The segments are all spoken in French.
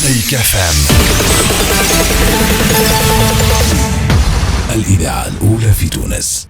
مزيكا فام، الإذاعة الأولى في تونس.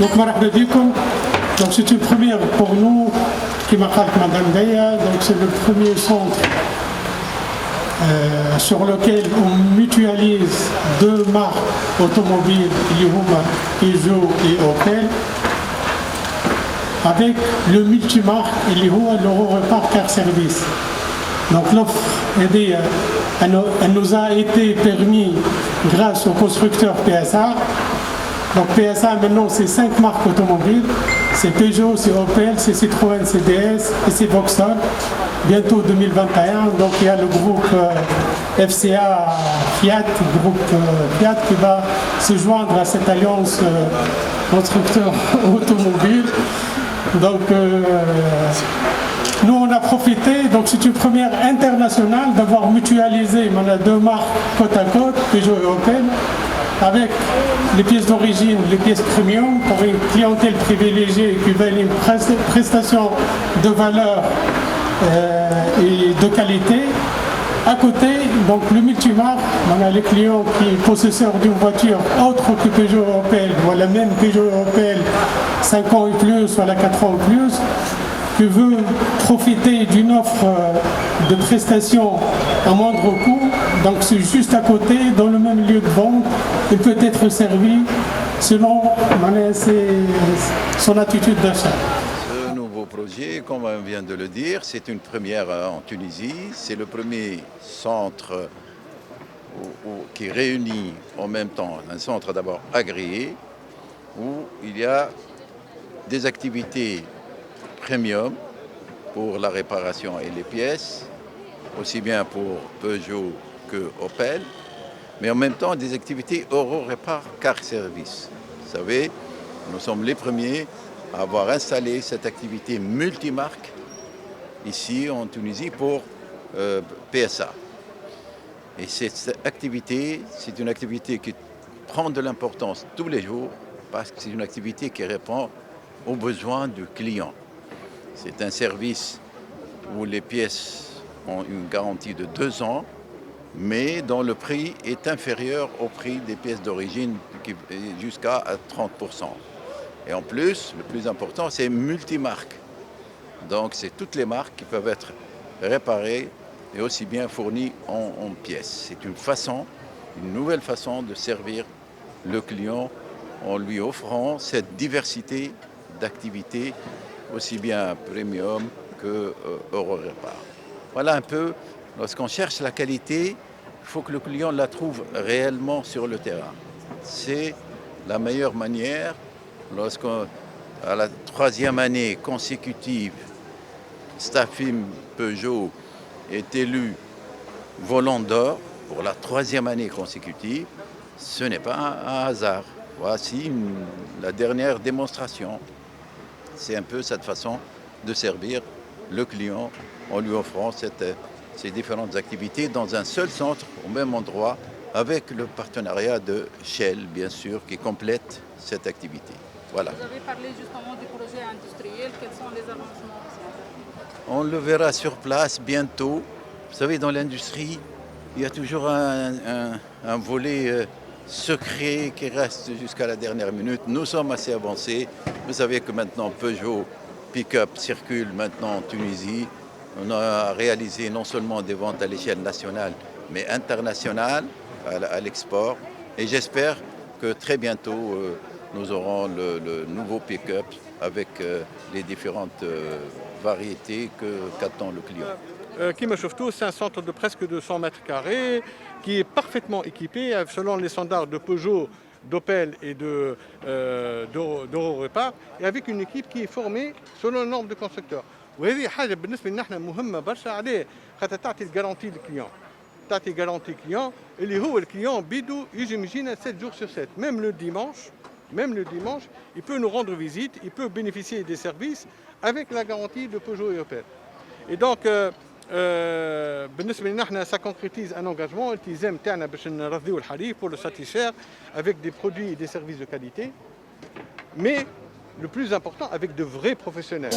Donc marhaba bikum. Donc c'est une première pour nous qui m'appelle Madame Daya. Donc c'est le premier centre sur lequel on mutualise deux marques automobiles, Yihuma, Peugeot et Opel, avec le multimarque Yihuma, l'Eurorepar Car Service. Donc l'offre elle nous a été permise grâce au constructeur PSA. Donc PSA maintenant c'est 5 marques automobiles, c'est Peugeot, c'est Opel, c'est Citroën, c'est DS et c'est Vauxhall. Bientôt 2021, donc il y a le groupe FCA Fiat, Fiat qui va se joindre à cette alliance constructeur automobile. Donc nous on a profité, donc c'est une première internationale d'avoir mutualisé, on a deux marques côte à côte, Peugeot et Opel, avec les pièces d'origine, les pièces premium, pour une clientèle privilégiée qui veut une prestation de valeur et de qualité. À côté, donc le multimarque, on a les clients qui sont possesseurs d'une voiture autre que Peugeot et Opel, voilà même Peugeot et Opel 5 ans et plus, voilà 4 ans et plus, qui veut profiter d'une offre de prestation à moindre coût, donc c'est juste à côté, dans le même lieu de vente, et peut être servi selon son attitude d'achat. Ce nouveau projet, comme on vient de le dire, c'est une première en Tunisie. C'est le premier centre qui réunit en même temps un centre d'abord agréé, où il y a des activités premium pour la réparation et les pièces, aussi bien pour Peugeot que Opel, mais en même temps des activités Euro-Repar Car Service. Vous savez, nous sommes les premiers à avoir installé cette activité multimarque ici en Tunisie pour PSA. Et cette activité, c'est une activité qui prend de l'importance tous les jours parce que c'est une activité qui répond aux besoins du client. C'est un service où les pièces ont une garantie de 2 ans, mais dont le prix est inférieur au prix des pièces d'origine jusqu'à 30%. Et en plus, le plus important, c'est multimarque. Donc c'est toutes les marques qui peuvent être réparées et aussi bien fournies en pièces. C'est une nouvelle façon de servir le client en lui offrant cette diversité d'activités, aussi bien premium que Euro-Repar. Voilà un peu, lorsqu'on cherche la qualité, il faut que le client la trouve réellement sur le terrain. C'est la meilleure manière, lorsqu'à la 3e année consécutive, Stafim Peugeot est élu volant d'or pour la 3e année consécutive, ce n'est pas un hasard. Voici la dernière démonstration. C'est un peu cette façon de servir le client en lui offrant ces différentes activités dans un seul centre, au même endroit, avec le partenariat de Shell, bien sûr, qui complète cette activité. Voilà. Vous avez parlé justement du projet industriel. Quels sont les avancements? On le verra sur place bientôt. Vous savez, dans l'industrie, il y a toujours un volet secret qui reste jusqu'à la dernière minute. Nous sommes assez avancés. Vous savez que maintenant Peugeot Pick-up circule maintenant en Tunisie. On a réalisé non seulement des ventes à l'échelle nationale, mais internationale à l'export. Et j'espère que très bientôt, nous aurons le nouveau pick-up avec les différentes variétés qu'attend le client. Kima Shoftou, c'est un centre de presque 200 mètres carrés qui est parfaitement équipé selon les standards de Peugeot, d'Opel et d'Euro-Repar, et avec une équipe qui est formée selon les normes de constructeurs. وهذه حاجه بالنسبه لنا احنا مهمه برشا عليه خاطر تعطي الجارانتي للكليون. تعطي جارانتي كليون اللي هو الكليون بيدو يجي يجينا 7 jours sur 7 même le dimanche il peut nous rendre visite, il peut bénéficier des services avec la garantie de Peugeot et Opel. Et donc بالنسبه لنا احنا ça concrétise un engagement التزام تاعنا باش نرضيو الحليب pour le satisfaire avec des produits et des services de qualité, mais le plus important avec de vrais professionnels.